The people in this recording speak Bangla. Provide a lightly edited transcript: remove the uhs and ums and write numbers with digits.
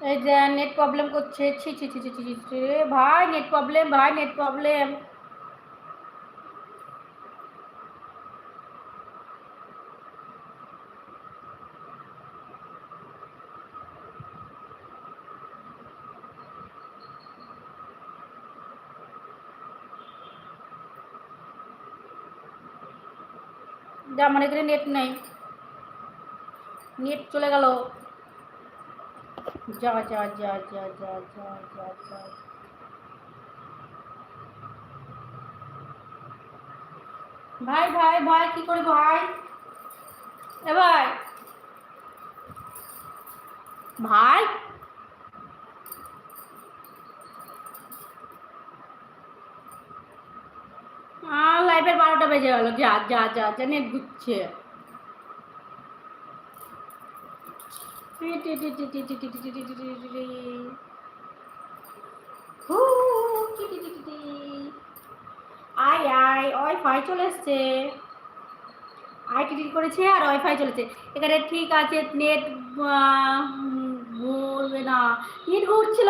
এই যে নেট প্রবলেম করছে, ছি ছি ছি ছি ছি ছি, ভাই নেট প্রবলেম, ভাই নেট প্রবলেম। যা আমার এখানে নেট নেই, নেট চলে গেল। যা যা যা যা যা যা যা যা। ভাই ভাই ভাই কি করি ভাই, এ ভাই, ভাই লাইভের 12টা বেজে গেল, যা যা যা যা, নেট ঘুরছে। আয় আয়, ওয়াইফাই চলে এসছে, আইটি করেছে আর ওয়াইফাই চলেছে এখানে, ঠিক আছে। নেট ঘুরবে না, নেট ঘুরছিল।